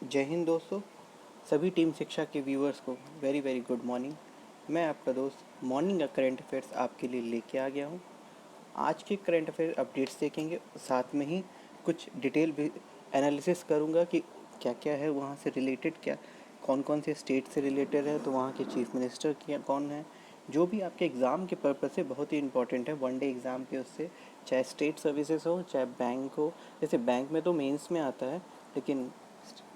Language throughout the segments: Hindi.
जय हिंद दोस्तों। सभी टीम शिक्षा के व्यूअर्स को वेरी वेरी गुड मॉर्निंग। मैं आपका दोस्त मॉर्निंग का करंट अफेयर्स आपके लिए लेके आ गया हूँ। आज के करंट अफेयर अपडेट्स देखेंगे, साथ में ही कुछ डिटेल भी एनालिसिस करूँगा कि क्या क्या है वहाँ से रिलेटेड, क्या कौन कौन से स्टेट से रिलेटेड है, तो वहाँ के चीफ मिनिस्टर क्या कौन है, जो भी आपके एग्ज़ाम के पर्पज़ से बहुत ही इंपॉर्टेंट है। वन डे एग्ज़ाम के उससे, चाहे स्टेट सर्विसेज हो चाहे बैंक हो। जैसे बैंक में तो मेंस में आता है, लेकिन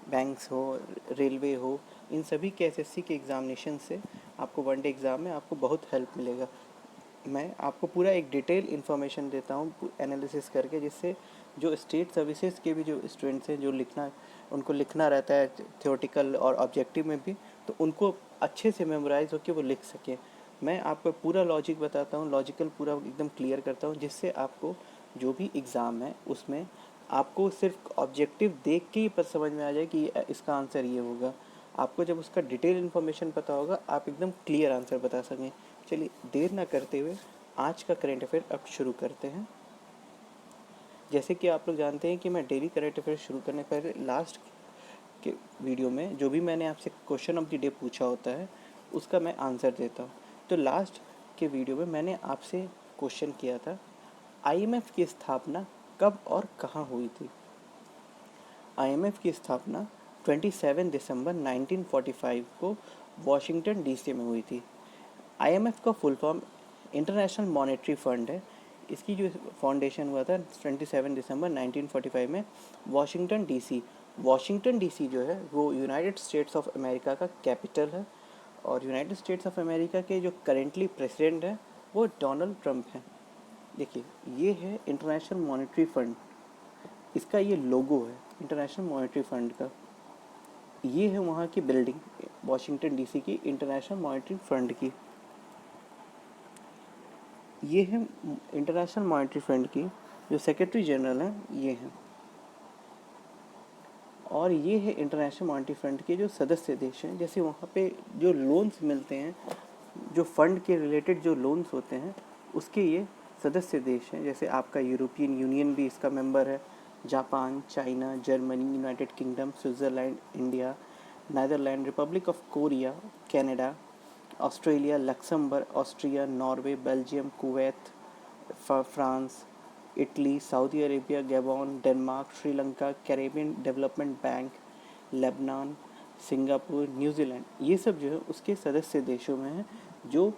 बैंक्स हो, रेलवे हो, इन सभी के एसएससी के एग्ज़ामिनेशन से आपको वन डे एग्ज़ाम में आपको बहुत हेल्प मिलेगा। मैं आपको पूरा एक डिटेल इन्फॉर्मेशन देता हूँ एनालिसिस करके, जिससे जो स्टेट सर्विसेज के भी जो स्टूडेंट्स हैं, जो उनको लिखना रहता है थ्योरेटिकल और ऑब्जेक्टिव में भी, तो उनको अच्छे से मेमोराइज होकर वो लिख सकें। मैं आपको पूरा लॉजिक बताता हूँ, लॉजिकल पूरा एकदम क्लियर करता हूँ, जिससे आपको जो भी एग्ज़ाम है उसमें आपको सिर्फ ऑब्जेक्टिव देख के ही पर समझ में आ जाए कि इसका आंसर ये होगा। आपको जब उसका डिटेल इन्फॉर्मेशन पता होगा, आप एकदम क्लियर आंसर बता सकें। चलिए देर ना करते हुए आज का करंट अफेयर अब शुरू करते हैं। जैसे कि आप लोग जानते हैं कि मैं डेली करंट अफेयर शुरू करने पहले लास्ट के वीडियो में जो भी मैंने आपसे क्वेश्चन ऑफ द डे पूछा होता है उसका मैं आंसर देता हूँ। तो लास्ट के वीडियो में मैंने आपसे क्वेश्चन किया था, आईएमएफ की स्थापना कब और कहाँ हुई थी। आईएमएफ की स्थापना 27 दिसंबर 1945 को वॉशिंगटन डीसी में हुई थी। आईएमएफ का full form international monetary fund है। इसकी जो फाउंडेशन हुआ था 27 दिसंबर 1945 में वॉशिंगटन डीसी। वॉशिंगटन डीसी जो है वो यूनाइटेड स्टेट्स ऑफ अमेरिका का कैपिटल है, और यूनाइटेड स्टेट्स ऑफ अमेरिका के जो करेंटली प्रेसिडेंट हैं वो डोनाल्ड ट्रंप हैं। देखिए, ये है इंटरनेशनल मॉनेटरी फंड, इसका ये लोगो है इंटरनेशनल मॉनेटरी फंड का। ये है वहाँ की बिल्डिंग वॉशिंगटन डीसी की इंटरनेशनल मॉनेटरी फंड की। ये है इंटरनेशनल मॉनेटरी फंड की जो सेक्रेटरी जनरल हैं, ये हैं। और ये है इंटरनेशनल मॉनेटरी फंड के जो सदस्य देश हैं। जैसे वहाँ पे जो लोन्स मिलते हैं, जो फंड के रिलेटेड जो लोन्स होते हैं, उसके ये सदस्य देश हैं। जैसे आपका यूरोपियन यूनियन भी इसका मेंबर है, Japan, China, Germany, United Kingdom, Switzerland, India, Netherland, Republic of Korea, Canada, Australia, Luxembourg, Austria, Norway, Belgium, Kuwait, France, Italy, Saudi Arabia, Gabon, Denmark, Sri Lanka, Caribbean Development Bank, Lebanon, Singapore, New Zealand, ये सब जो है उसके सदस्य देशों में है, जो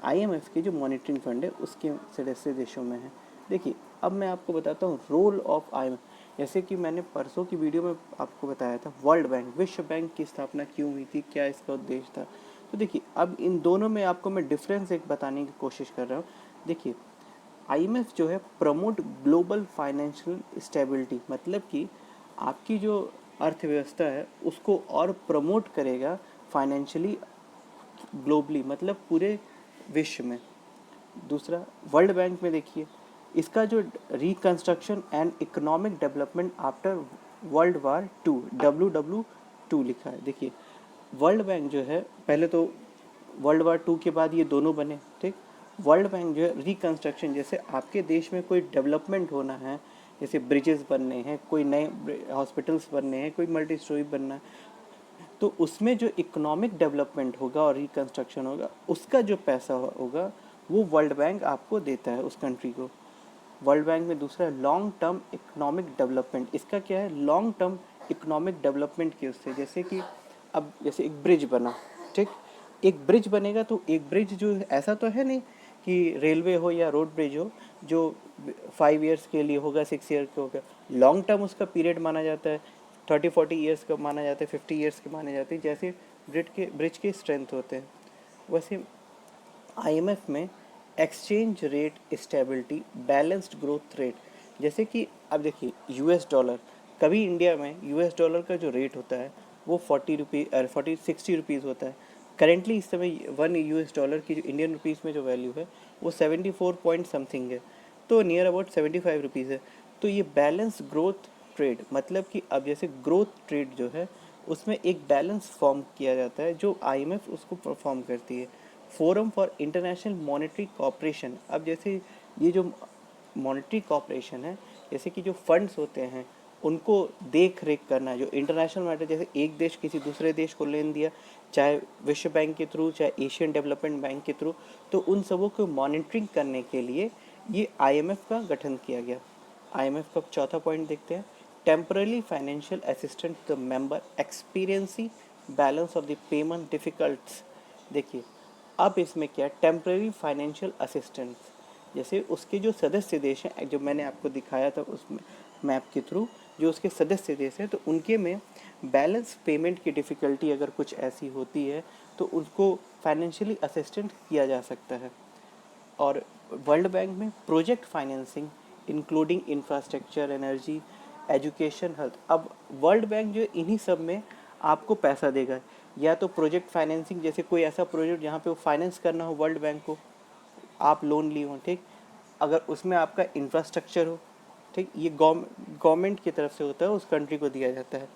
आईएमएफ के जो मॉनिटरिंग फंड है उसके सदस्य देशों में है। देखिए, अब मैं आपको बताता हूँ रोल ऑफ आईएमएफ। जैसे कि मैंने परसों की वीडियो में आपको बताया था, वर्ल्ड बैंक, विश्व बैंक की स्थापना क्यों हुई थी, क्या इसका उद्देश्य था। तो देखिए, अब इन दोनों में आपको मैं डिफरेंस एक बताने की कोशिश कर रहा हूँ। देखिए, आईएमएफ जो है प्रमोट ग्लोबल फाइनेंशियल स्टेबिलिटी, मतलब कि आपकी जो अर्थव्यवस्था है उसको और प्रमोट करेगा फाइनेंशियली ग्लोबली, मतलब पूरे विश्व में। दूसरा, वर्ल्ड बैंक में देखिए, इसका जो reconstruction and economic development after World War two, WW2 लिखा है। देखिए, वर्ल्ड बैंक जो है, पहले तो वर्ल्ड वार टू के बाद ये दोनों बने, ठीक। वर्ल्ड बैंक जो है रिकंस्ट्रक्शन, जैसे आपके देश में कोई डेवलपमेंट होना है, जैसे ब्रिजेस बनने हैं, कोई नए हॉस्पिटल्स बनने हैं, कोई मल्टी स्टोरी बनना है, तो उसमें जो इकोनॉमिक डेवलपमेंट होगा और रिकंस्ट्रक्शन होगा, उसका जो पैसा होगा वो वर्ल्ड बैंक आपको देता है उस कंट्री को। वर्ल्ड बैंक में दूसरा लॉन्ग टर्म इकोनॉमिक डेवलपमेंट, इसका क्या है, लॉन्ग टर्म इकोनॉमिक डेवलपमेंट के उससे, जैसे कि अब जैसे एक ब्रिज बना, ठीक। एक ब्रिज बनेगा तो एक ब्रिज जो ऐसा तो है नहीं कि रेलवे हो या रोड ब्रिज हो जो 5 ईयर्स के लिए होगा, 6 ईयर का होगा। लॉन्ग टर्म उसका पीरियड माना जाता है, 30-40 ईयर्स का माना जाता है, 50 ईयर्स के माने जाते हैं, जैसे ब्रिज के स्ट्रेंथ होते हैं। वैसे आईएमएफ में exchange rate stability, balanced growth rate, जैसे कि अब देखिए यूएस डॉलर, कभी इंडिया में यूएस डॉलर का जो रेट होता है वो 40 60 रुपीज़ होता है। करेंटली इस समय 1 यूएस डॉलर की जो इंडियन रुपीज़ में जो वैल्यू है वो 74 पॉइंट समथिंग है, तो नियर अबाउट 75 रुपीज़ है। तो ये बैलेंस ग्रोथ ट्रेड, मतलब कि अब जैसे ग्रोथ ट्रेड जो है उसमें एक बैलेंस फॉर्म किया जाता है, जो आईएमएफ उसको परफॉर्म करती है। Forum for international monetary cooperation, अब जैसे ये जो मॉनेटरी कॉपरेशन है, जैसे कि जो फंड्स होते हैं उनको देख रेख करना, जो इंटरनेशनल मैटर, जैसे एक देश किसी दूसरे देश को लेन दिया, चाहे विश्व बैंक के थ्रू चाहे एशियन डेवलपमेंट बैंक के थ्रू, तो उन सबों को मॉनिटरिंग करने के लिए ये आईएमएफ का गठन किया गया। आईएमएफ का चौथा पॉइंट देखते हैं, temporary financial assistant the member experiencing balance of the payment difficulties. देखिए अब इसमें क्या है, टेम्पररी फाइनेंशियल असिस्टेंस, जैसे उसके जो सदस्य देश हैं, जो मैंने आपको दिखाया था उस मैप के थ्रू, जो उसके सदस्य देश हैं, तो उनके में बैलेंस पेमेंट की डिफ़िकल्टी अगर कुछ ऐसी होती है तो उसको फाइनेंशियली असिस्टेंट किया जा सकता है। और वर्ल्ड बैंक में project financing including infrastructure, energy, education, health. अब वर्ल्ड बैंक जो इन्हीं सब में आपको पैसा देगा, या तो प्रोजेक्ट फाइनेंसिंग, जैसे कोई ऐसा प्रोजेक्ट जहाँ पे वो फाइनेंस करना हो वर्ल्ड बैंक को, आप लोन लिए हो, ठीक, अगर उसमें आपका इंफ्रास्ट्रक्चर हो, ठीक, ये गवर्नमेंट की तरफ से होता है, उस कंट्री को दिया जाता है।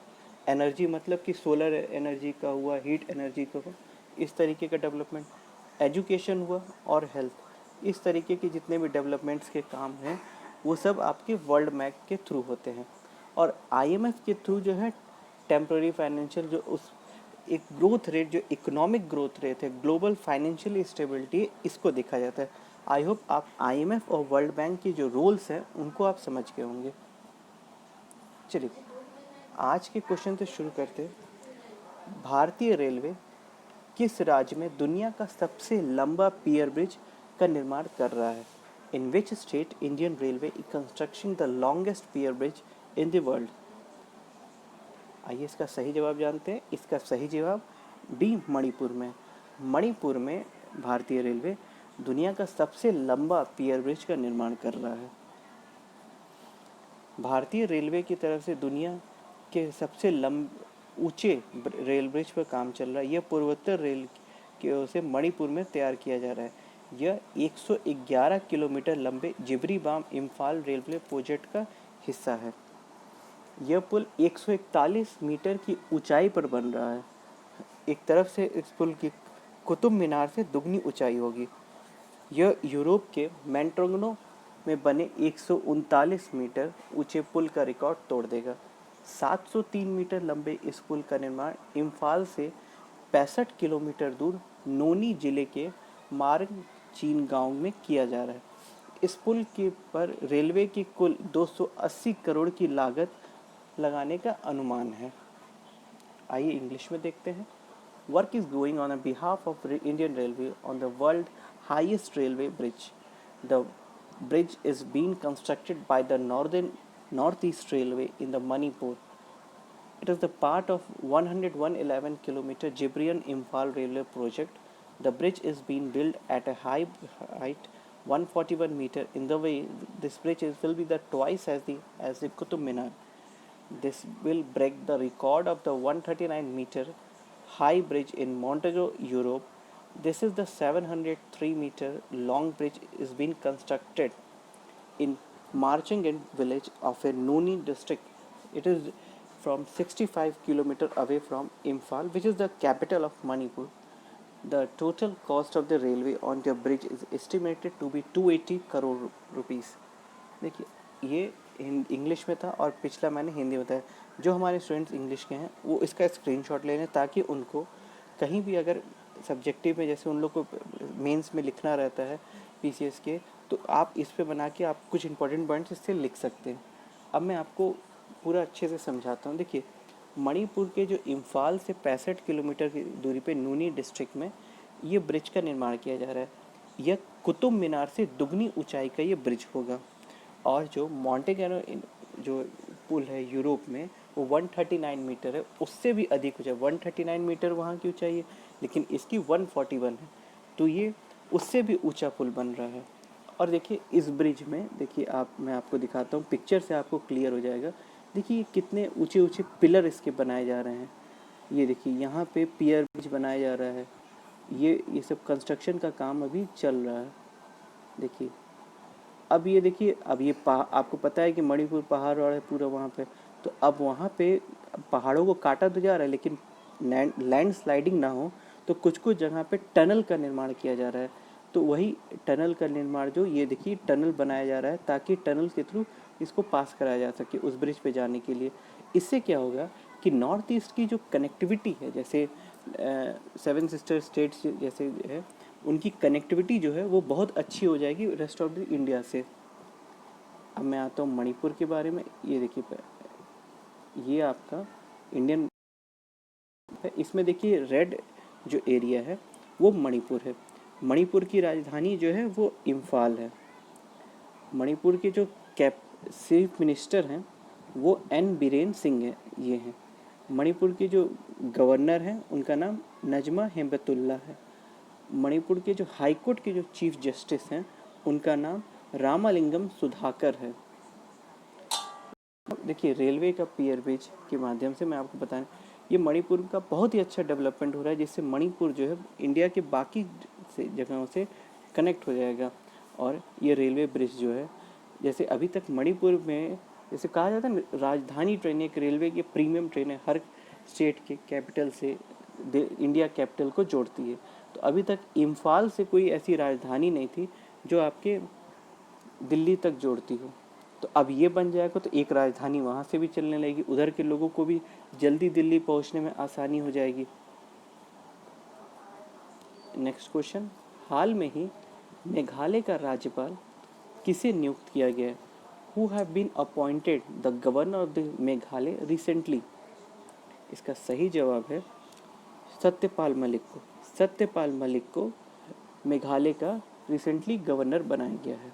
एनर्जी मतलब कि सोलर एनर्जी का हुआ, हीट एनर्जी का हुआ, इस तरीके का डेवलपमेंट। एजुकेशन हुआ और हेल्थ, इस तरीके के जितने भी डेवलपमेंट्स के काम हैं वो सब आपके वर्ल्ड बैंक के थ्रू होते हैं। और आईएमएफ के थ्रू जो है टेम्पररी फाइनेंशियल, जो उस एक ग्रोथ रेट, जो इकोनॉमिक ग्रोथ रेट है, ग्लोबल फाइनेंशियल स्टेबिलिटी, इसको देखा जाता है। आई होप आप आईएमएफ और वर्ल्ड बैंक की जो रोल्स हैं उनको आप समझ गए होंगे। चलिए आज के क्वेश्चन से शुरू करते हैं। भारतीय रेलवे किस राज्य में दुनिया का सबसे लंबा पियर ब्रिज का निर्माण कर रहा है? In which state Indian railway is constructing the longest pier bridge in the world? आइए इसका सही जवाब जानते हैं। इसका सही जवाब डी, मणिपुर में। मणिपुर में भारतीय रेलवे दुनिया का सबसे लंबा पियर ब्रिज का निर्माण कर रहा है। भारतीय रेलवे की तरफ से दुनिया के सबसे ऊंचे रेल ब्रिज पर काम चल रहा है। यह पूर्वोत्तर रेल की ओर से मणिपुर में तैयार किया जा रहा है। यह 111 किलोमीटर लंबे जिब्रीबाम इम्फाल रेलवे प्रोजेक्ट का हिस्सा है। यह पुल 141 मीटर की ऊंचाई पर बन रहा है। एक तरफ से इस पुल की कुतुब मीनार से दुगनी ऊंचाई होगी। यह यूरोप के मैंट्रोगनो में बने 139 मीटर ऊंचे पुल का रिकॉर्ड तोड़ देगा। 703 मीटर लंबे इस पुल का निर्माण इम्फाल से 65 किलोमीटर दूर नोनी जिले के मारंग चीन गांव में किया जा रहा है। इस पुल के पर रेलवे की कुल 280 करोड़ की लागत लगाने का अनुमान है। आइए इंग्लिश में देखते हैं। Work is going on behalf of Indian railway on the world highest railway bridge. The bridge is being constructed by the Northeast Railway in the Manipur. It is the part of 111 kilometer Jibrian Imphal railway project. The bridge is being built at a height 141 meter. In the way, this bridge will be the twice as the Qutub Minar. This will break the record of the 139 meter high bridge in Montague, Europe. This is the 703 meter long bridge is being constructed in Marchingen village of a Noni district. It is from 65 kilometer away from Imphal, which is the capital of Manipur. The total cost of the railway on the bridge is estimated to be 280 crore rupees. देखिए ये इंग्लिश में था और पिछला मैंने हिंदी में बताया। जो हमारे स्टूडेंट्स इंग्लिश के हैं वो इसका स्क्रीनशॉट ले लें, ताकि उनको कहीं भी अगर सब्जेक्टिव में, जैसे उन लोग को मेंस में लिखना रहता है पीसीएस के, तो आप इस पे बना के आप कुछ इंपॉर्टेंट पॉइंट्स इससे लिख सकते हैं। अब मैं आपको पूरा अच्छे से समझाता हूँ। देखिए मणिपुर के जो इम्फाल से 65 किलोमीटर की दूरी पे नूनी डिस्ट्रिक्ट में ये ब्रिज का निर्माण किया जा रहा है। यह कुतुब मीनार से दुगनी ऊंचाई का ये ब्रिज होगा। और जो मॉन्टेगेनो जो पुल है यूरोप में, वो 139 मीटर है, उससे भी अधिक ऊंचाई। 139 मीटर वहाँ की ऊंचाई है, लेकिन इसकी 141 है, तो ये उससे भी ऊंचा पुल बन रहा है। और देखिए इस ब्रिज में, देखिए मैं आपको दिखाता हूँ, पिक्चर से आपको क्लियर हो जाएगा। देखिए कितने ऊंचे ऊंचे पिलर इसके बनाए जा रहे हैं। ये देखिए यहाँ पे पियर ब्रिज बनाया जा रहा है। ये सब कंस्ट्रक्शन का काम अभी चल रहा है। देखिए अब ये देखिए, अब ये आपको पता है कि मणिपुर पहाड़ है पूरा वहाँ पे, तो अब वहाँ पे पहाड़ों को काटा तो जा रहा है, लेकिन लैंड स्लाइडिंग ना हो तो कुछ कुछ जगह पे टनल का निर्माण किया जा रहा है। तो वही टनल का निर्माण, जो ये देखिए टनल बनाया जा रहा है, ताकि टनल के थ्रू इसको पास कराया जा सके उस ब्रिज पे जाने के लिए। इससे क्या होगा कि नॉर्थ ईस्ट की जो कनेक्टिविटी है, जैसे सेवन सिस्टर स्टेट्स जैसे है, उनकी कनेक्टिविटी जो है वो बहुत अच्छी हो जाएगी रेस्ट ऑफ द इंडिया से। अब मैं आता हूँ मणिपुर के बारे में। ये देखिए, ये आपका इंडियन है, इसमें देखिए रेड जो एरिया है वो मणिपुर है। मणिपुर की राजधानी जो है वो इम्फाल है। मणिपुर के जो चीफ मिनिस्टर हैं वो एन बीरेन सिंह है, ये हैं। मणिपुर के जो गवर्नर हैं उनका नाम नजमा हेमतुल्ला है। मणिपुर के जो हाई कोर्ट के जो चीफ जस्टिस हैं उनका नाम रामालिंगम सुधाकर है। देखिए, रेलवे का पियर ब्रिज के माध्यम से मैं आपको बताएं, ये मणिपुर का बहुत ही अच्छा डेवलपमेंट हो रहा है, जिससे मणिपुर जो है इंडिया के बाकी से जगहों से कनेक्ट हो जाएगा। और ये रेलवे ब्रिज जो है, जैसे अभी तक मणिपुर में जैसे कहा जाता है राजधानी ट्रेन एक रेलवे की प्रीमियम ट्रेन है, हर स्टेट के कैपिटल से इंडिया कैपिटल को जोड़ती है। तो अभी तक इम्फाल से कोई ऐसी राजधानी नहीं थी जो आपके दिल्ली तक जोड़ती हो। तो अब ये बन जाएगा तो एक राजधानी वहाँ से भी चलने लगेगी, उधर के लोगों को भी जल्दी दिल्ली पहुँचने में आसानी हो जाएगी। नेक्स्ट क्वेश्चन, हाल में ही मेघालय का राज्यपाल किसे नियुक्त किया गया है? Who have been appointed the governor of the Meghalaya recently? इसका सही जवाब है सत्यपाल मलिक को। सत्यपाल मलिक को मेघालय का रिसेंटली गवर्नर बनाया गया है।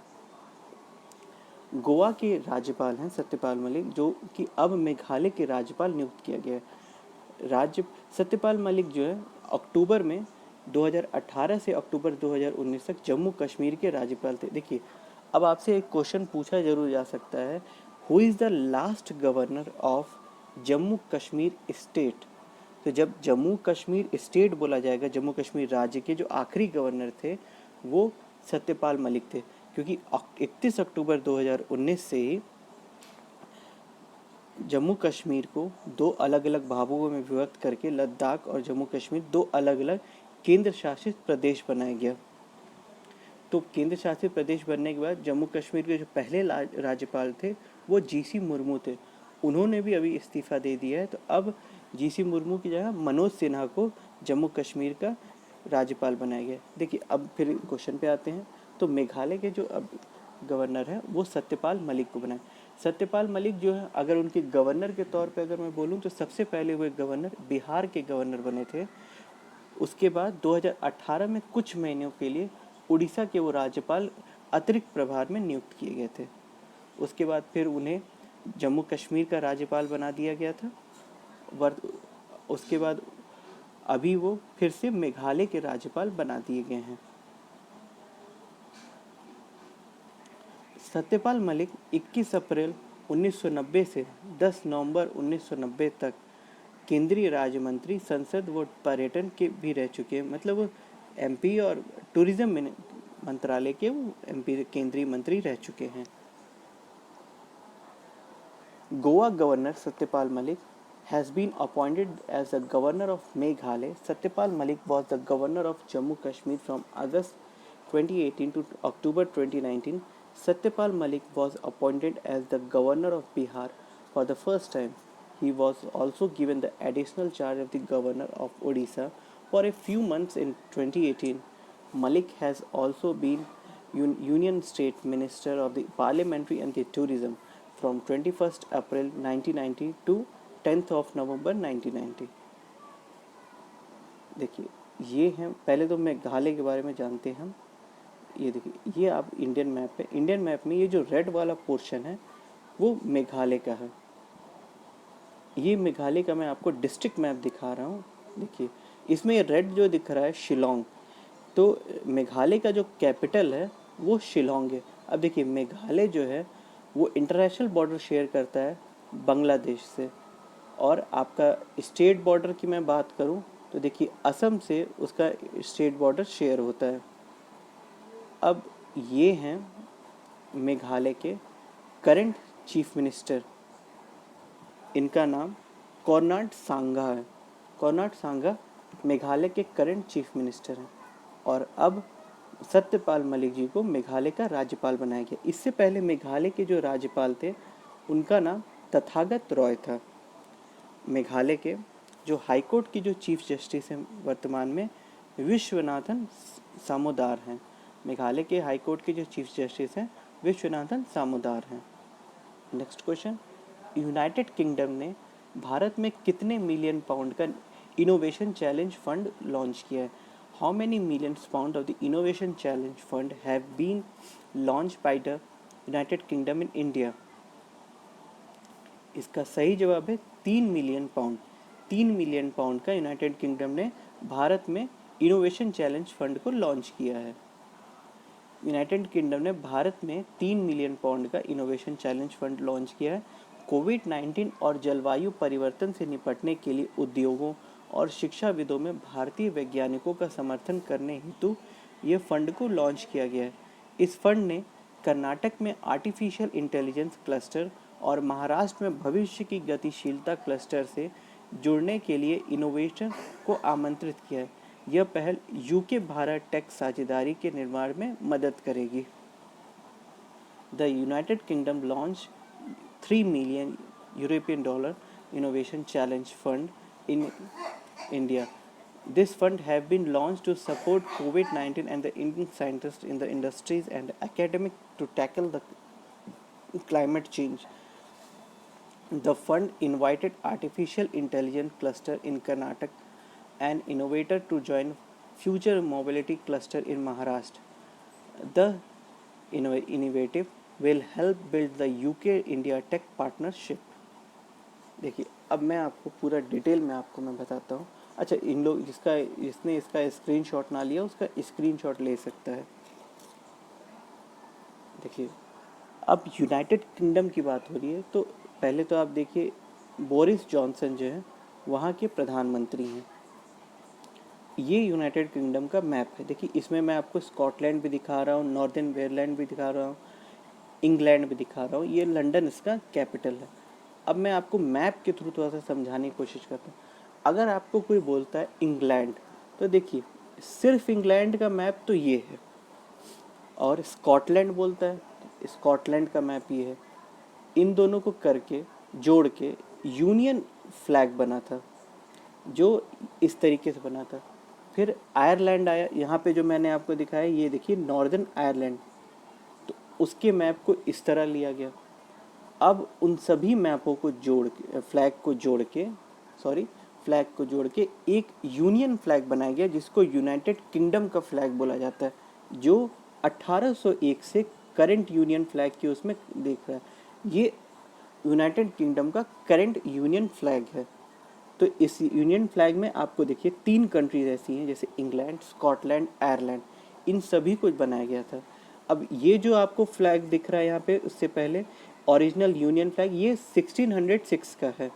गोवा के राज्यपाल हैं सत्यपाल मलिक, जो कि अब मेघालय के राज्यपाल नियुक्त किया गया है। सत्यपाल मलिक जो है अक्टूबर में 2018 से अक्टूबर 2019 तक जम्मू कश्मीर के राज्यपाल थे। देखिए, अब आपसे एक क्वेश्चन पूछा जरूर जा सकता है, who is the last governor of Jammu Kashmir state? तो जब जम्मू कश्मीर स्टेट बोला जाएगा, जम्मू कश्मीर राज्य के जो आखिरी गवर्नर थे वो सत्यपाल मलिक थे, क्योंकि 31 अक्टूबर 2019 से ही जम्मू कश्मीर को दो अलग अलग भागों में विभक्त करके लद्दाख और जम्मू कश्मीर दो अलग अलग केंद्र शासित प्रदेश बनाया गया। तो केंद्र शासित प्रदेश बनने के बाद जम्मू कश्मीर के जो पहले राज्यपाल थे वो जीसी मुर्मू थे, उन्होंने भी अभी इस्तीफा दे दिया है। तो अब जीसी मुर्मू की जगह मनोज सिन्हा को जम्मू कश्मीर का राज्यपाल बनाया गया। देखिए, अब फिर क्वेश्चन पे आते हैं। तो मेघालय के जो अब गवर्नर है वो सत्यपाल मलिक को बनाए। सत्यपाल मलिक जो है, अगर उनके गवर्नर के तौर पे अगर मैं बोलूँ तो सबसे पहले हुए गवर्नर बिहार के गवर्नर बने थे। उसके बाद 2018 में कुछ महीनों के लिए उड़ीसा के वो राज्यपाल अतिरिक्त प्रभार में नियुक्त किए गए थे। उसके बाद फिर उन्हें जम्मू कश्मीर का राज्यपाल बना दिया गया था। उसके बाद अभी वो फिर से मेघालय के राज्यपाल बना दिए गए हैं। सत्यपाल मलिक 21 अप्रैल 1990 से 10 नवंबर 1990 तक केंद्रीय राज्य मंत्री, संसद व पर्यटन के भी रह चुके हैं। मतलब वो एमपी और टूरिज्म मंत्रालय के वो एमपी केंद्रीय मंत्री रह चुके हैं। Goa governor Satyapal Malik has been appointed as the governor of Meghalaya. Satyapal Malik was the governor of Jammu Kashmir from August 2018 to October 2019. Satyapal Malik was appointed as the governor of Bihar for the first time. He was also given the additional charge of the governor of Odisha for a few months in 2018. Malik has also been Union State Minister of the Parliamentary and the Tourism from 21st April 1990 to 10th of November 1990। देखिए, ये हैं, पहले तो मेघालय के बारे में जानते हैं हम। ये देखिए, ये आप इंडियन मैप पे, इंडियन मैप में ये जो रेड वाला पोर्शन है वो मेघालय का है। ये मेघालय का मैं आपको डिस्ट्रिक्ट मैप दिखा रहा हूँ। देखिए, इसमें ये रेड जो दिख रहा है शिलोंग, तो मेघालय का जो कैपिटल है वो शिलोंग है। अब देखिए, मेघालय जो है वो इंटरनेशनल बॉर्डर शेयर करता है बांग्लादेश से। और आपका स्टेट बॉर्डर की मैं बात करूं तो देखिए, असम से उसका स्टेट बॉर्डर शेयर होता है। अब ये हैं मेघालय के करंट चीफ मिनिस्टर, इनका नाम कोनराड सांगा है। कोनराड सांगा मेघालय के करंट चीफ मिनिस्टर हैं। और अब सत्यपाल मलिक जी को मेघालय का राज्यपाल बनाया गया। इससे पहले मेघालय के जो राज्यपाल थे उनका नाम तथागत रॉय था। मेघालय के जो हाईकोर्ट की जो चीफ जस्टिस हैं वर्तमान में विश्वनाथन सामोदार हैं। मेघालय के हाईकोर्ट के जो चीफ जस्टिस हैं विश्वनाथन सामोदार हैं। नेक्स्ट क्वेश्चन, यूनाइटेड किंगडम ने भारत में कितने मिलियन पाउंड का इनोवेशन चैलेंज फंड लॉन्च किया है? How many millions pound of the innovation challenge fund have been launch by the United Kingdom in India? इसका सही जवाब है 3 मिलियन पाउंड। 3 मिलियन पाउंड का यूनाइटेड किंगडम ने भारत में इनोवेशन चैलेंज फंड को लॉन्च किया है। यूनाइटेड किंगडम ने भारत में 3 मिलियन पाउंड का इनोवेशन चैलेंज फंड लॉन्च किया है। कोविड-19 और जलवायु परिवर्तन से निपटने के लिए उद्योगों और शिक्षाविदों में भारतीय वैज्ञानिकों का समर्थन करने हेतु ये फंड को लॉन्च किया गया है। इस फंड ने कर्नाटक में आर्टिफिशियल इंटेलिजेंस क्लस्टर और महाराष्ट्र में भविष्य की गतिशीलता क्लस्टर से जुड़ने के लिए इनोवेशन को आमंत्रित किया है। यह पहल यूके भारत टेक साझेदारी के निर्माण में मदद करेगी। The United kingdom launch 3 million European dollar innovation challenge fund in India. This fund have been launched to support COVID-19 and the Indian scientists in the industries and academic to tackle the climate change. The fund invited artificial intelligence cluster in Karnataka and innovator to join future mobility cluster in Maharashtra. The innovative will help build the UK-India tech partnership. देखिए अब मैं आपको पूरा डिटेल में आपको मैं बताता हूँ। अच्छा, इन लोग जिसने इसका स्क्रीनशॉट ना लिया उसका स्क्रीनशॉट ले सकता है। देखिए अब यूनाइटेड किंगडम की बात हो रही है तो पहले तो आप देखिए बोरिस जॉनसन जो है वहाँ के प्रधानमंत्री हैं। ये यूनाइटेड किंगडम का मैप है। देखिए इसमें मैं आपको स्कॉटलैंड भी दिखा रहा हूँ, नॉर्दर्न वेयरलैंड भी दिखा रहा हूँ, इंग्लैंड भी दिखा रहा हूँ। ये लंदन इसका कैपिटल है। अब मैं आपको मैप के थ्रू थोड़ा सा समझाने की कोशिश करता हूँ। अगर आपको कोई बोलता है इंग्लैंड तो देखिए सिर्फ इंग्लैंड का मैप तो ये है, और स्कॉटलैंड बोलता है तो स्कॉटलैंड का मैप ये है। इन दोनों को करके जोड़ के यूनियन फ्लैग बना था जो इस तरीके से बना था। फिर आयरलैंड आया, यहाँ पे जो मैंने आपको दिखाया ये देखिए नॉर्दर्न आयरलैंड, तो उसके मैप को इस तरह लिया गया। अब उन सभी मैपों को जोड़ के फ्लैग को जोड़ के एक यूनियन फ्लैग बनाया गया जिसको यूनाइटेड किंगडम का फ्लैग बोला जाता है, जो 1801 से करंट यूनियन फ्लैग की उसमें देख रहा है। ये यूनाइटेड किंगडम का करंट यूनियन फ्लैग है। तो इस यूनियन फ्लैग में आपको देखिए 3 कंट्रीज ऐसी हैं जैसे इंग्लैंड, स्कॉटलैंड, आयरलैंड, इन सभी को बनाया गया था। अब ये जो आपको फ्लैग दिख रहा है यहाँ पे, उससे पहले ओरिजिनल यूनियन फ्लैग ये 1606 का है।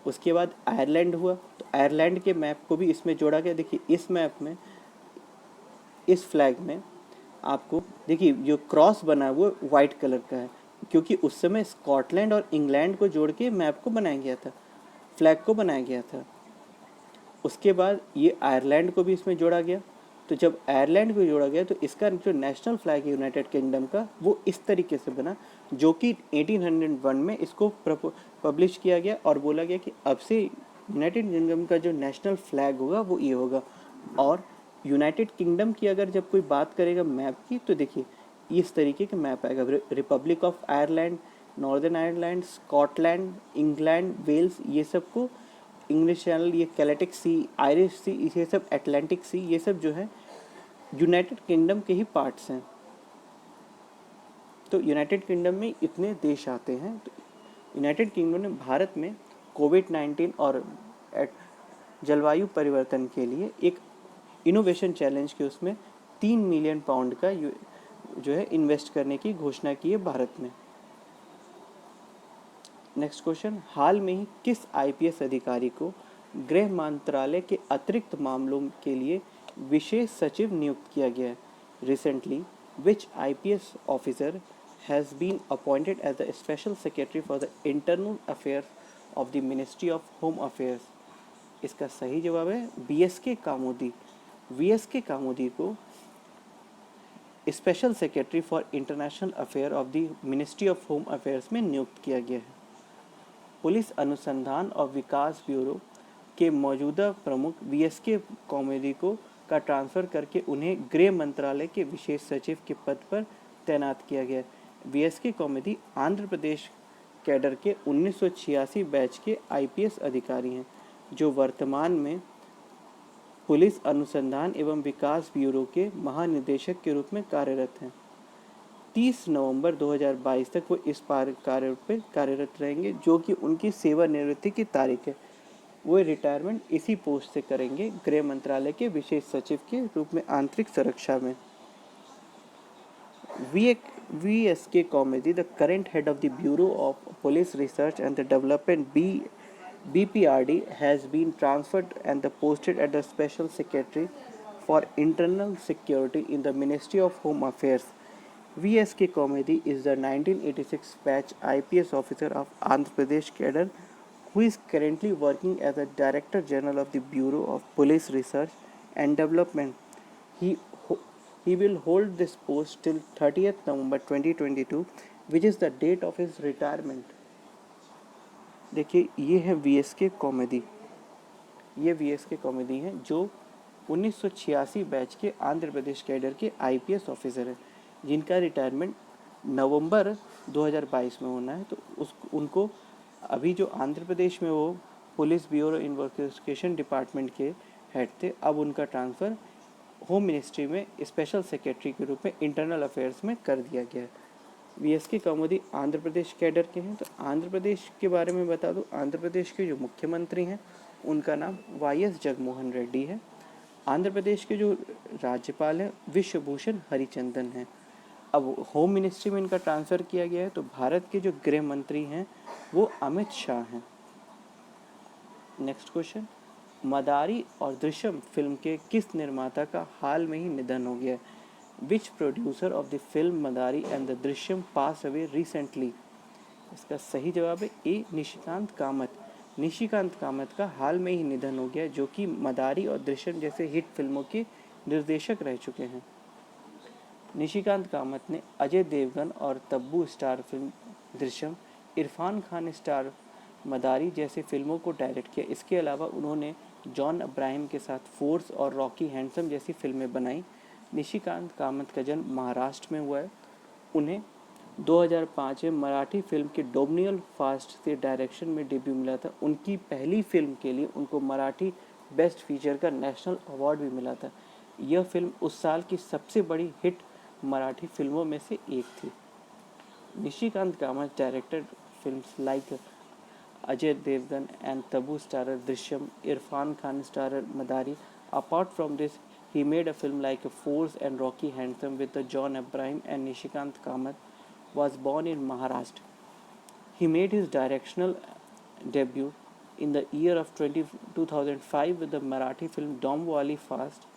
उसके बाद आयरलैंड हुआ तो आयरलैंड के मैप को भी इसमें जोड़ा गया। देखिए इस मैप में, इस फ्लैग में आपको देखिए जो क्रॉस बना है वो वाइट कलर का है, क्योंकि उस समय स्कॉटलैंड और इंग्लैंड को जोड़ के मैप को बनाया गया था, फ्लैग को बनाया गया था। उसके बाद ये आयरलैंड को भी इसमें जोड़ा गया। तो जब आयरलैंड को जोड़ा गया तो इसका जो नेशनल फ्लैग है यूनाइटेड किंगडम का वो इस तरीके से बना, जो कि 1801 में इसको पब्लिश किया गया और बोला गया कि अब से यूनाइटेड किंगडम का जो नेशनल फ्लैग होगा वो ये होगा। और यूनाइटेड किंगडम की अगर जब कोई बात करेगा मैप की तो देखिए इस तरीके का मैप आएगा। Republic of Ireland, Northern Ireland, Scotland, England, Wales, ये सब को इंग्लिश चैनल, ये कैलेटिक सी, आयरिश सी, ये सब एटलांटिक सी, ये सब जो है यूनाइटेड किंगडम के ही पार्ट्स हैं। तो यूनाइटेड किंगडम में इतने देश आते हैं। तो यूनाइटेड किंगडम ने भारत में कोविड-19 और जलवायु परिवर्तन के लिए एक इनोवेशन चैलेंज के उसमें 3 मिलियन पाउंड का जो है इन्वेस्ट करने की घोषणा की है भारत में। नेक्स्ट क्वेश्चन, हाल में ही किस आईपीएस अधिकारी को गृह मंत्रालय के अतिरिक्त मामलों के लिए विशेष सचिव नियुक्त किया गया है? Recently which IPS officer has been appointed as the special secretary for the internal affairs of the ministry of home affairs? इसका सही जवाब है बीएसके कामोदी। वीएसके कामोदी को special secretary for international affair of the ministry of home affairs में नियुक्त किया गया है। पुलिस अनुसंधान और विकास ब्यूरो के मौजूदा प्रमुख वीएसके कॉमेडी को का ट्रांसफ़र करके उन्हें गृह मंत्रालय के विशेष सचिव के पद पर तैनात किया गया। VSK comedy Andhra Pradesh cadre के 1986 बैच के आईपीएस अधिकारी हैं, जो वर्तमान में पुलिस अनुसंधान एवं विकास ब्यूरो के महानिदेशक के रूप में कार्यरत हैं। 30 नवंबर 2022 तक वो इस कार्य पर कार्यरत रहेंगे, जो कि उनकी सेवानिवृत्ति की तारीख है। वो रिटायरमेंट इसी पोस्ट से करेंगे, गृह मंत्रालय के विशेष सचिव के रूप में आंतरिक सुरक्षा में। VSK Comedy, the current head of the Bureau of Police Research and the Development BPRD, has been transferred and posted as the Special Secretary for Internal Security in the Ministry of Home Affairs. VSK Comedy is the 1986 batch IPS officer of Andhra Pradesh cadre who is currently working as the Director General of the Bureau of Police Research and Development. He will hold this post till 30th November 2022, which is the date of his retirement. देखिए, ये है VSK कॉमेडी। ये VSK कॉमेडी हैं जो 1986 बैच के आंध्र प्रदेश कैडर के आईपीएस ऑफिसर हैं, जिनका रिटायरमेंट नवंबर 2022 में होना है। तो उनको अभी जो आंध्र प्रदेश में वो पुलिस ब्यूरो इन्वेस्टिगेशन डिपार्टमेंट के हेड थे, अब उनका ट्रांसफ़र होम मिनिस्ट्री में स्पेशल सेक्रेटरी के रूप में इंटरनल अफेयर्स में कर दिया गया है। VSK comedy Andhra Pradesh cadre के हैं। तो आंध्र प्रदेश के बारे में बता दूं, आंध्र प्रदेश के जो मुख्यमंत्री हैं उनका नाम YS जगनमोहन रेड्डी है। आंध्र प्रदेश के जो राज्यपाल हैं विश्वभूषण हरिचंदन हैं। अब होम मिनिस्ट्री में इनका ट्रांसफ़र किया गया है। तो भारत के जो गृह मंत्री हैं वो अमित शाह हैं। नेक्स्ट क्वेश्चन, मदारी और दृश्यम फिल्म के किस निर्माता का हाल में ही निधन हो गया? विच producer of the film Madari and the Drishyam pass away recently? इसका सही जवाब है ए, निशिकांत कामत। निशिकांत कामत का हाल में ही निधन हो गया, जो कि मदारी और दृश्यम जैसे हिट फिल्मों के निर्देशक रह चुके हैं। निशिकांत कामत ने अजय देवगन और Tabu star film Drishyam, Irfan Khan star मदारी जैसे फिल्मों को डायरेक्ट किया। इसके अलावा उन्होंने जॉन अब्राहम के साथ फोर्स और रॉकी हैंडसम जैसी फिल्में बनाई। निशिकांत कामत का जन्म महाराष्ट्र में हुआ है। उन्हें 2005 में मराठी फिल्म के डोमिनियल फास्ट से डायरेक्शन में डेब्यू मिला था। उनकी पहली फिल्म के लिए उनको मराठी बेस्ट फीचर का नेशनल अवार्ड भी मिला था। यह फिल्म उस साल की सबसे बड़ी हिट मराठी फिल्मों में से एक थी। Nishikant Kamat directed films like Ajay Devgan and Tabu starrer Drishyam, Irfan Khan starrer Madari. Apart from this, he made a film like Force and Rocky Handsome with John Abraham and Nishikant Kamath. Was born in Maharashtra. He made his directional debut in the year of 2005 with the Marathi film Dom Wali Fast.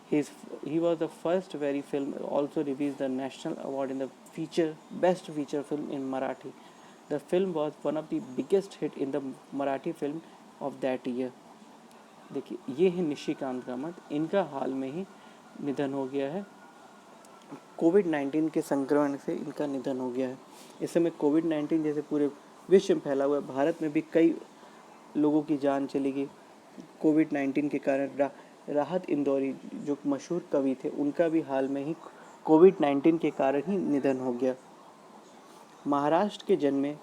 He was the first very film also received the national award in the best feature film in Marathi. The film was one of the biggest hit in the Marathi film of that year. देखिए, ये है निशिकांत कामत। इनका हाल में ही निधन हो गया है। कोविड-19 के संक्रमण से इनका निधन हो गया है। इस समय कोविड-19 जैसे पूरे विश्व में फैला हुआ है। भारत में भी कई लोगों की जान चली गई कोविड-19 के कारण। राहत इंदौरी जो मशहूर कवि थे, उनका भी हाल में ही कोविड-19 के कारण ही निधन हो गया। महाराष्ट्र के जन्मे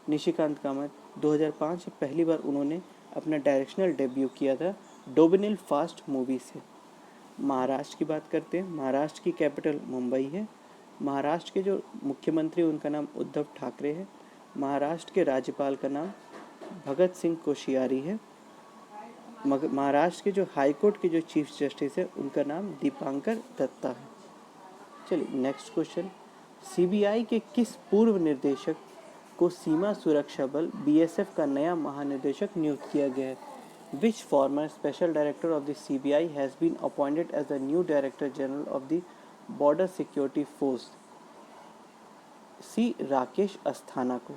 निशिकांत कामत 2005 में पहली बार उन्होंने अपना डायरेक्शनल डेब्यू किया था डोमिनियल फास्ट मूवी से। महाराष्ट्र की बात करते हैं। महाराष्ट्र की कैपिटल मुंबई है। महाराष्ट्र के जो मुख्यमंत्री उनका नाम उद्धव ठाकरे है। महाराष्ट्र के राज्यपाल का नाम भगत सिंह कोश्यारी है। महाराष्ट्र के जो हाई कोर्ट के जो चीफ जस्टिस है उनका नाम दीपांकर दत्ता है। चलिए नेक्स्ट क्वेश्चन, सीबीआई के किस पूर्व निदेशक को सीमा सुरक्षा बल बीएसएफ का नया महानिदेशक नियुक्त किया गया है? Which former special director of the CBI has been appointed as the new director general of the border security force? C, Rakesh Asthana को।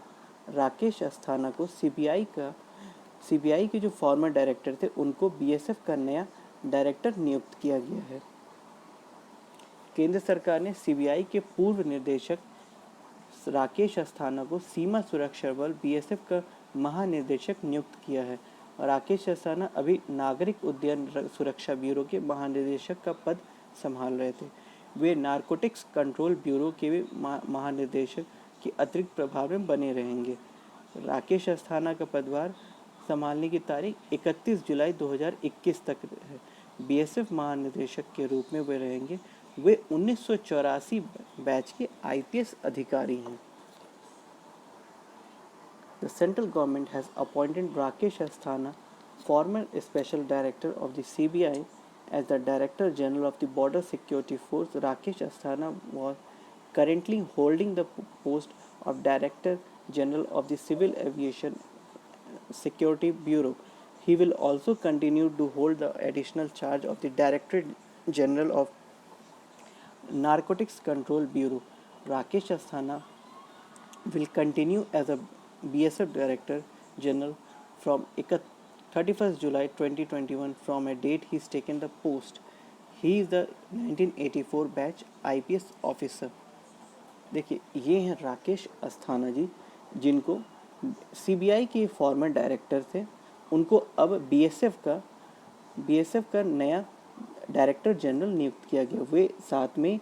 राकेश अस्थाना को सीबीआई के जो फॉर्मर डायरेक्टर थे उनको बीएसएफ का नया डायरेक्टर नियुक्त किया गया है। केंद्र सरकार ने सीबीआई के पूर्व निदेशक राकेश अस्थाना को सीमा सुरक्षा बल बीएसएफ का महानिदेशक नियुक्त किया है। राकेश अस्थाना अभी नागरिक उड्डयन सुरक्षा ब्यूरो के महानिदेशक का पद संभाल रहे थे। वे नारकोटिक्स कंट्रोल ब्यूरो के भी महानिदेशक के अतिरिक्त प्रभाव में बने रहेंगे। राकेश अस्थाना का पदभार संभालने की तारीख 31 जुलाई 2021 तक है। बीएसएफ महानिदेशक के रूप में वे रहेंगे। वे 1984 बैच के आईपीएस अधिकारी हैं। The central government has appointed Rakesh Asthana, former Special Director of the CBI, as the Director General of the Border Security Force. Rakesh Asthana was currently holding the post of Director General of the Civil Aviation Security Bureau. He will also continue to hold the additional charge of the Director General of Narcotics Control Bureau. Rakesh Asthana will continue as a BSF Director General from 31st July 2021 from a date he is taken the post. He is the 1984 batch IPS officer. देखिए ये हैं राकेश अस्थाना जी, जिनको CBI के फॉर्मर डायरेक्टर थे, उनको अब BSF का नया डायरेक्टर जनरल नियुक्त किया गया। वे साथ में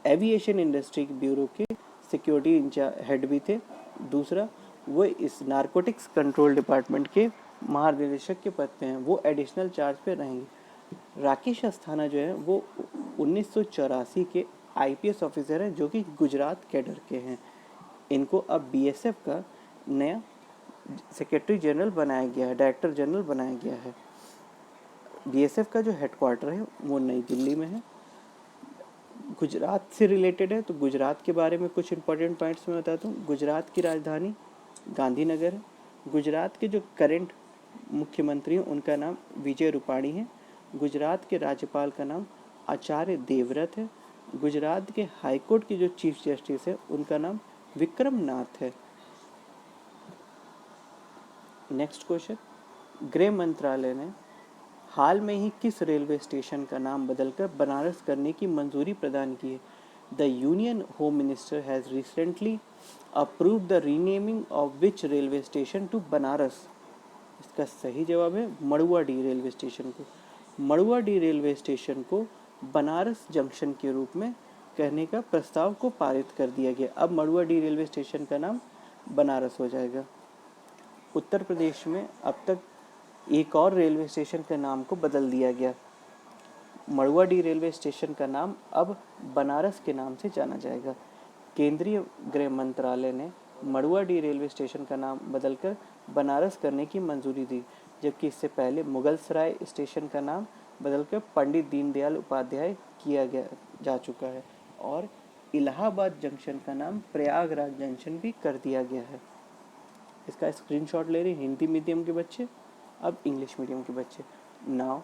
एविएशन इंडस्ट्री ब्यूरो के सिक्योरिटी इंचार्ज हेड भी थे। दूसरा, वो इस नारकोटिक्स कंट्रोल डिपार्टमेंट के महानिदेशक के पद पे हैं। वो एडिशनल चार्ज पे रहेंगे। राकेश अस्थाना जो है वो 1984 के आईपीएस ऑफिसर हैं, जो कि गुजरात कैडर के हैं। इनको अब बीएसएफ का नया सेक्रेटरी जनरल बनाया गया है, डायरेक्टर जनरल बनाया गया है। बीएसएफ का जो हेडक्वार्टर है वो नई दिल्ली में है। गुजरात से रिलेटेड है, तो गुजरात के बारे में कुछ इंपॉर्टेंट पॉइंट्स मैं बताता हूँ। गुजरात की राजधानी गांधीनगर है। गुजरात के जो करंट मुख्यमंत्री हैं उनका नाम विजय रूपाणी है। गुजरात के राज्यपाल का नाम आचार्य देवव्रत है। गुजरात के हाईकोर्ट के जो चीफ जस्टिस है उनका नाम विक्रम नाथ है। नेक्स्ट क्वेश्चन, गृह मंत्रालय ने हाल में ही किस रेलवे स्टेशन का नाम बदलकर बनारस करने की मंजूरी प्रदान की है? The union home minister has recently approved the renaming of which railway station to Banaras. इसका सही जवाब है मड़ुआडीह रेलवे स्टेशन को। मड़ुआडीह रेलवे स्टेशन को बनारस जंक्शन के रूप में कहने का प्रस्ताव को पारित कर दिया गया। अब मड़ुआडीह रेलवे स्टेशन का नाम बनारस हो जाएगा। उत्तर प्रदेश में अब तक एक और रेलवे स्टेशन के नाम को बदल दिया गया। मड़ुआडीह रेलवे स्टेशन का नाम अब बनारस के नाम से जाना जाएगा। केंद्रीय गृह मंत्रालय ने मड़ुआडीह रेलवे स्टेशन का नाम बदलकर बनारस करने की मंजूरी दी, जबकि इससे पहले मुगलसराय स्टेशन का नाम बदलकर पंडित दीनदयाल उपाध्याय किया जा चुका है और इलाहाबाद जंक्शन का नाम प्रयागराज जंक्शन भी कर दिया गया है। इसका स्क्रीनशॉट ले रहे हैं हिंदी मीडियम के बच्चे, अब इंग्लिश मीडियम के बच्चे। Now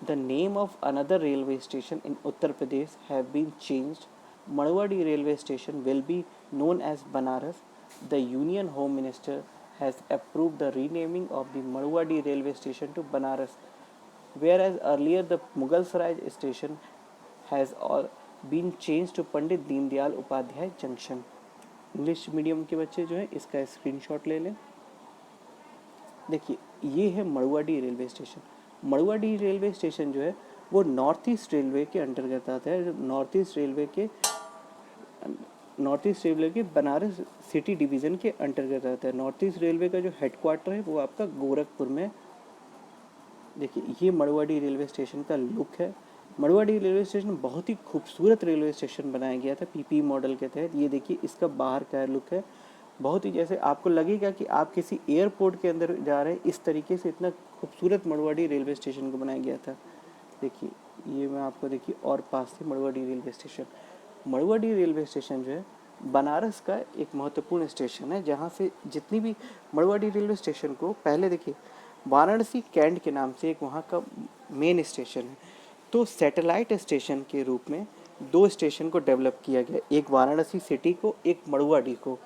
the name of another railway station in Uttar Pradesh have been changed. Manduadih railway station will be known as Banaras. The Union Home Minister has approved the renaming of the Maduwadih railway station to Banaras, whereas earlier the Mughalsarai station has been changed to Pandit Deendayal Upadhyay Junction. English medium के बच्चे जो है इसका स्क्रीनशॉट ले लें। देखिए ये है Manduadih railway station. Manduadih railway station जो है वो नॉर्थ ईस्ट रेलवे के अंतर्गत आता है। नॉर्थ ईस्ट रेलवे के बनारस सिटी डिवीज़न के अंतर्गत आता है। नॉर्थ ईस्ट रेलवे का जो हेडक्वार्टर है वो आपका गोरखपुर में। देखिए ये मड़ुआडीह रेलवे स्टेशन का लुक है। मड़ुआडीह रेलवे स्टेशन बहुत ही खूबसूरत रेलवे स्टेशन बनाया गया था पीपी मॉडल के तहत। ये देखिए इसका बाहर का लुक है, बहुत ही जैसे आपको लगेगा कि आप किसी एयरपोर्ट के अंदर जा रहे हैं, इस तरीके से इतना खूबसूरत मड़ुआडीह रेलवे स्टेशन को बनाया गया था। देखिए ये मैं आपको देखिए और पास से Manduadih railway station. Manduadih railway station जो है बनारस का एक महत्वपूर्ण स्टेशन है, जहाँ से जितनी भी मड़ुआडीह रेलवे स्टेशन को पहले देखिए वाराणसी कैंट के नाम से एक वहाँ का मेन स्टेशन है, तो सैटेलाइट स्टेशन के रूप में दो स्टेशन को डेवलप किया गया, एक वाराणसी सिटी को, एक मड़ुआडीह को।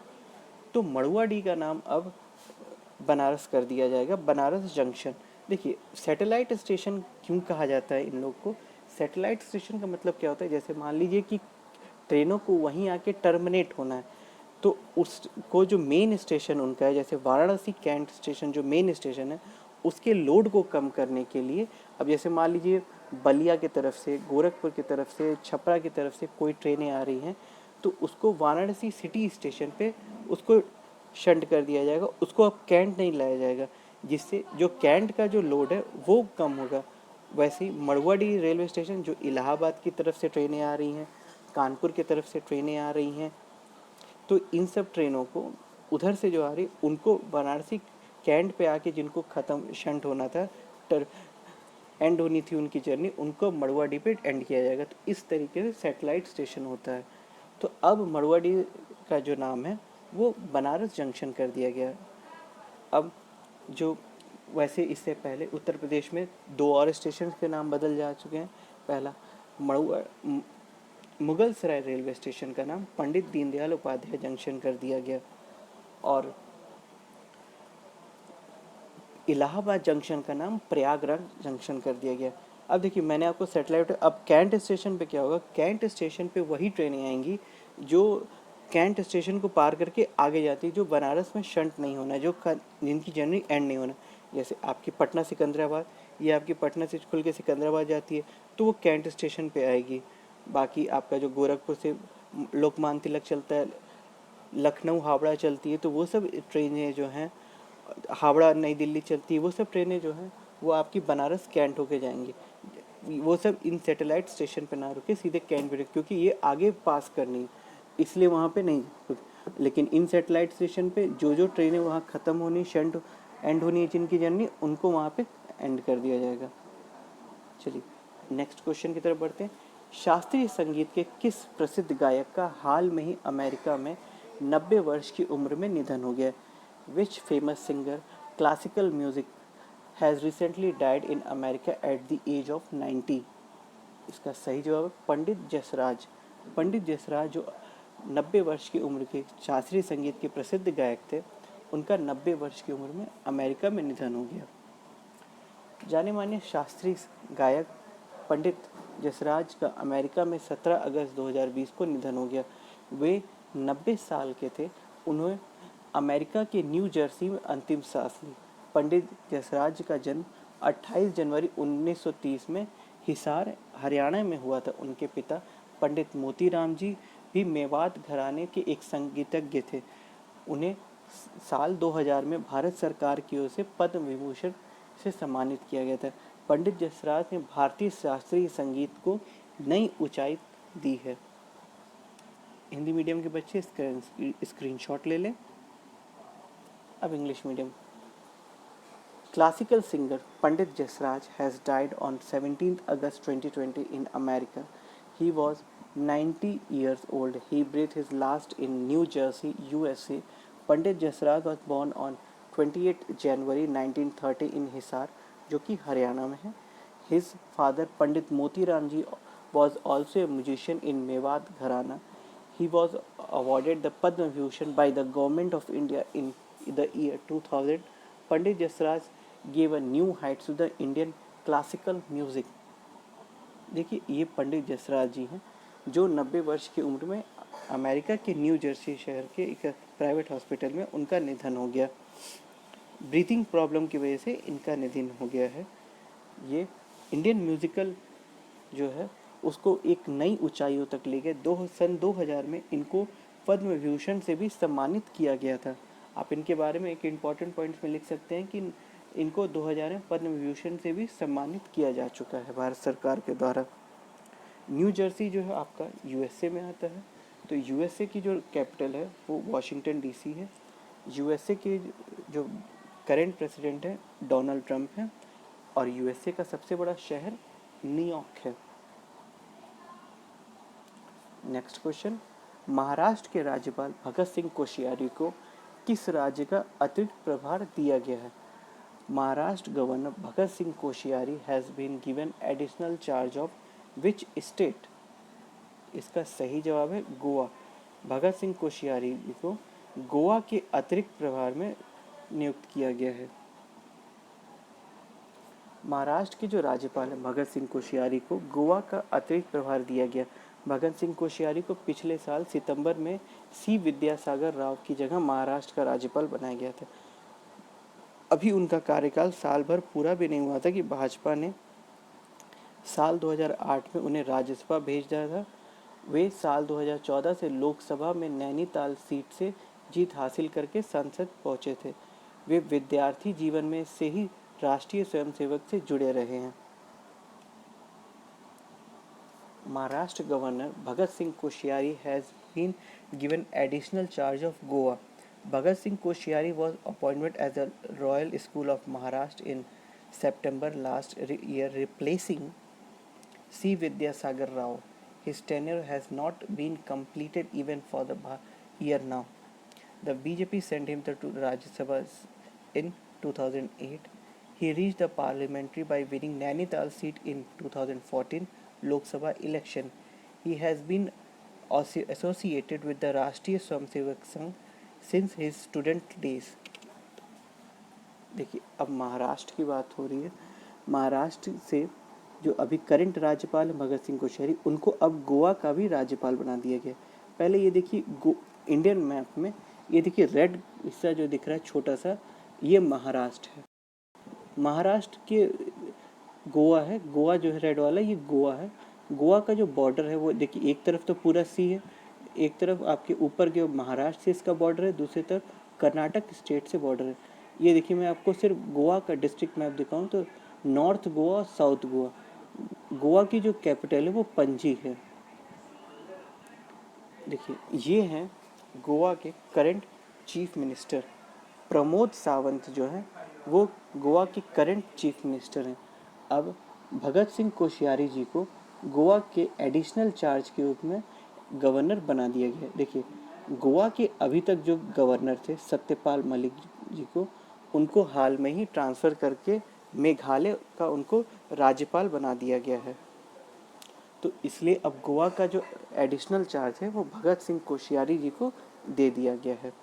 तो मड़ुआडीह का नाम अब बनारस कर दिया जाएगा, बनारस जंक्शन। देखिए सैटेलाइट स्टेशन क्यों कहा जाता है इन लोग को? सैटेलाइट स्टेशन का मतलब क्या होता है, जैसे मान लीजिए कि ट्रेनों को वहीं आके टर्मिनेट होना है, तो उसको जो मेन स्टेशन उनका है, जैसे वाराणसी कैंट स्टेशन जो मेन स्टेशन है, उसके लोड को कम करने के लिए, अब जैसे मान लीजिए बलिया की तरफ से, गोरखपुर की तरफ से, छपरा की तरफ से कोई ट्रेनें आ रही हैं, तो उसको वाराणसी सिटी स्टेशन पे उसको शंट कर दिया जाएगा, उसको अब कैंट नहीं लाया जाएगा, जिससे जो कैंट का जो लोड है वो कम होगा। वैसे ही मड़ुआडीह रेलवे स्टेशन जो इलाहाबाद की तरफ से ट्रेनें आ रही हैं, कानपुर की तरफ से ट्रेनें आ रही हैं, तो इन सब ट्रेनों को उधर से जो आ रही उनको वाराणसी कैंट पे आके जिनको ख़त्म शंट होना था, एंड होनी थी उनकी जर्नी, उनको मड़ुआडीह पे एंड किया जाएगा। तो इस तरीके से सैटेलाइट स्टेशन होता है। तो अब मड़ुआडीह का जो नाम है वो बनारस जंक्शन कर दिया गया। अब जो वैसे इससे पहले उत्तर प्रदेश में 2 और स्टेशन के नाम बदल जा चुके हैं। पहला मुगल सराय रेलवे स्टेशन का नाम पंडित दीनदयाल उपाध्याय जंक्शन कर दिया गया, और इलाहाबाद जंक्शन का नाम प्रयागराज जंक्शन कर दिया गया। अब देखिए मैंने आपको सैटेलाइट, अब कैंट स्टेशन पे क्या होगा, कैंट स्टेशन पे वही ट्रेनें आएंगी जो कैंट स्टेशन को पार करके आगे जाती है, जो बनारस में शंट नहीं होना, जो जिनकी जर्नी एंड नहीं होना। जैसे आपकी पटना सिकंदराबाद, ये आपकी पटना से खुल के सिकंदराबाद जाती है, तो वो कैंट स्टेशन पे आएगी। बाकी आपका जो गोरखपुर से लोकमान्य तिलक चलता है, लखनऊ हावड़ा चलती है, तो वो सब ट्रेनें जो हैं, हावड़ा नई दिल्ली चलती है, वो सब ट्रेनें जो हैं वो आपकी बनारस कैंट होके जाएंगी। वो सब इन सैटेलाइट स्टेशन पे ना रुके, सीधे कैंट पे रुके, क्योंकि ये आगे पास करनी है, इसलिए वहाँ पे नहीं रुके। लेकिन इन सैटेलाइट स्टेशन पे जो जो ट्रेनें वहाँ ख़त्म होनी, शंट एंड होनी है जिनकी जर्नी, उनको वहाँ पे एंड कर दिया जाएगा। चलिए नेक्स्ट क्वेश्चन की तरफ बढ़ते हैं। शास्त्रीय संगीत के किस प्रसिद्ध गायक का हाल में ही अमेरिका में 90 वर्ष की उम्र में निधन हो गया? Which famous singer classical music has recently died in America at the age of 90? इसका सही जवाब है पंडित जसराज। पंडित जसराज जो 90 वर्ष की उम्र के शास्त्रीय संगीत के प्रसिद्ध गायक थे, उनका 90 वर्ष की उम्र में अमेरिका में निधन हो गया। जाने माने शास्त्रीय गायक पंडित जसराज का अमेरिका में 17 अगस्त 2020 को निधन हो गया। वे 90 साल के थे। उन्होंने अमेरिका के न्यू जर्सी में अंतिम सांस ली। पंडित जसराज का जन्म 28 जनवरी 1930 में हिसार हरियाणा में हुआ था। उनके पिता पंडित मोतीराम जी भी मेवात घराने के एक संगीतज्ञ थे। उन्हें साल 2000 में भारत सरकार की ओर से पद्म विभूषण से सम्मानित किया गया था। पंडित जसराज ने भारतीय शास्त्रीय संगीत को नई ऊंचाई दी है। हिंदी मीडियम के बच्चे स्क्रीनशॉट ले लें। अब English medium. Classical singer Pandit Jasraj has died on 17 August 2020 in America. He was 90 years old. He breathed his last in New Jersey, USA. Pandit Jasraj was born on 28 January 1930 in Hisar, जो कि हरियाणा में है. His father Pandit Motiram Ji was also a musician in Mewat Gharana. He was awarded the Padma Bhushan by the Government of India in the year 2000. Pandit Jasraj gave a new heights to the Indian classical music. देखिए ये पंडित जसराज जी हैं जो 90 वर्ष की उम्र में अमेरिका के न्यू जर्सी शहर के एक प्राइवेट हॉस्पिटल में उनका निधन हो गया। ब्रीथिंग प्रॉब्लम की वजह से इनका निधन हो गया है। ये इंडियन म्यूजिकल जो है उसको एक नई ऊंचाइयों तक ले गए। सन 2000 में इनको पद्म विभूषण से भी सम्मानित किया गया था। आप इनके बारे में एक इम्पॉर्टेंट पॉइंट्स में लिख सकते हैं कि इनको 2000 में पद्म विभूषण से भी सम्मानित किया जा चुका है भारत सरकार के द्वारा। न्यू जर्सी जो है आपका यूएसए में आता है। तो यूएसए की जो कैपिटल है वो वाशिंगटन डीसी है। यूएसए के जो करेंट प्रेसिडेंट है डोनाल्ड ट्रंप है, और यूएसए का सबसे बड़ा शहर न्यूयॉर्क है। Next question. महाराष्ट्र के राज्यपाल भगत सिंह कोश्यारी को किस राज्य का अतिरिक्त प्रभार दिया गया है? Maharashtra governor Bhagat Singh Koshyari has been given additional charge of which state? इसका सही जवाब है गोवा। भगत सिंह कोश्यारी को गोवा के अतिरिक्त प्रभार में नियुक्त किया गया है। महाराष्ट्र के जो राज्यपाल हैं भगत सिंह कोश्यारी को गोवा का अतिरिक्त प्रभार दिया गया। भगत सिंह कोश्यारी को पिछले साल सितंबर में सी विद्यासागर राव की जगह महाराष्ट्र का राज्यपाल बनाया गया था। अभी उनका कार्यकाल साल भर पूरा भी नहीं हुआ था कि भाजपा ने साल 2008 में उन्हें राज्यसभा भेज दिया था। वे साल 2014 से लोकसभा में नैनीताल सीट से जीत हासिल करके संसद पहुंचे थे। वे विद्यार्थी जीवन में से ही राष्ट्रीय स्वयंसेवक से जुड़े रहे हैं। Maharashtra governor Bhagat Singh Koshyari has been given additional charge of Goa. Bhagat Singh Koshyari was appointed as the Royal School of Maharashtra in September last year, replacing C. Vidyasagar Rao. His tenure has not been completed even for the year now. The BJP sent him to Rajya Sabha in 2008. He reached the parliamentary by winning Nainital seat in 2014 Lok Sabha election. He has been associated with the Rashtriya Swayamsevak Sangh since his student days. देखिए अब महाराष्ट्र की बात हो रही है। महाराष्ट्र से जो अभी करंट राज्यपाल है भगत सिंह कोश्यारी, उनको अब गोवा का भी राज्यपाल बना दिया गया। पहले ये देखिए इंडियन मैप में ये देखिए रेड हिस्सा जो दिख रहा है छोटा सा, ये महाराष्ट्र है। महाराष्ट्र के गोवा है, गोवा जो है रेड वाला ये गोवा है। गोवा का जो बॉर्डर है वो देखिए एक तरफ तो पूरा सी है, एक तरफ आपके ऊपर के महाराष्ट्र से इसका बॉर्डर है, दूसरी तरफ कर्नाटक स्टेट से बॉर्डर है। ये देखिए मैं आपको सिर्फ गोवा का डिस्ट्रिक्ट मैप दिखाऊं तो नॉर्थ गोवा और साउथ गोवा। गोवा की जो कैपिटल है वो पणजी है। देखिए ये हैं गोवा के current chief minister Pramod Sawant जो है वो गोवा के करंट चीफ मिनिस्टर हैं। अब भगत सिंह कोश्यारी जी को गोवा के एडिशनल चार्ज के रूप में गवर्नर बना दिया गया। देखिए गोवा के अभी तक जो गवर्नर थे सत्यपाल मलिक जी को, उनको हाल में ही ट्रांसफ़र करके मेघालय का उनको राज्यपाल बना दिया गया है। तो इसलिए अब गोवा का जो एडिशनल चार्ज है वो भगत सिंह कोश्यारी जी को दे दिया गया है।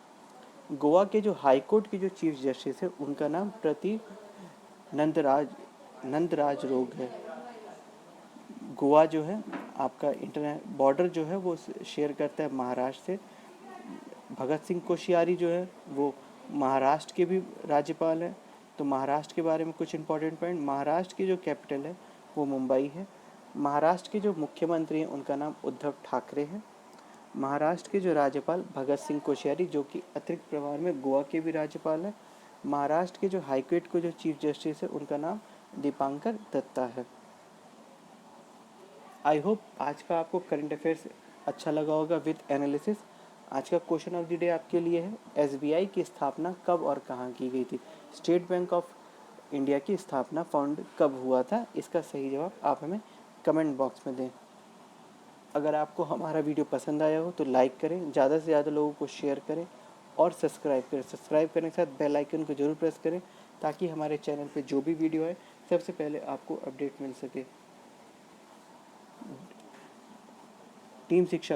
गोवा के जो हाई कोर्ट के जो चीफ जस्टिस है उनका नाम प्रति नंदराज रोग है। गोवा जो है आपका इंटरनेशनल बॉर्डर जो है वो शेयर करता है महाराष्ट्र से। भगत सिंह कोश्यारी जो है वो महाराष्ट्र के भी राज्यपाल हैं। तो महाराष्ट्र के बारे में कुछ इंपॉर्टेंट पॉइंट, महाराष्ट्र की जो कैपिटल है वो मुंबई है। महाराष्ट्र के जो मुख्यमंत्री हैं उनका नाम उद्धव ठाकरे है। महाराष्ट्र के जो राज्यपाल भगत सिंह कोश्यारी जो कि अतिरिक्त प्रभार में गोवा के भी राज्यपाल हैं। महाराष्ट्र के जो हाईकोर्ट को जो चीफ जस्टिस है उनका नाम दीपांकर दत्ता है। आई होप आज का आपको करंट अफेयर्स अच्छा लगा होगा विद एनालिसिस। आज का क्वेश्चन ऑफ द डे आपके लिए है, एसबीआई की स्थापना कब और कहाँ की गई थी? स्टेट बैंक ऑफ इंडिया की स्थापना फाउंड कब हुआ था? इसका सही जवाब आप हमें कमेंट बॉक्स में दें। अगर आपको हमारा वीडियो पसंद आया हो तो लाइक करें, ज़्यादा से ज़्यादा लोगों को शेयर करें और सब्सक्राइब करें। सब्सक्राइब करने के साथ बेल आइकन को जरूर प्रेस करें ताकि हमारे चैनल पे जो भी वीडियो है सबसे पहले आपको अपडेट मिल सके। टीम शिक्षा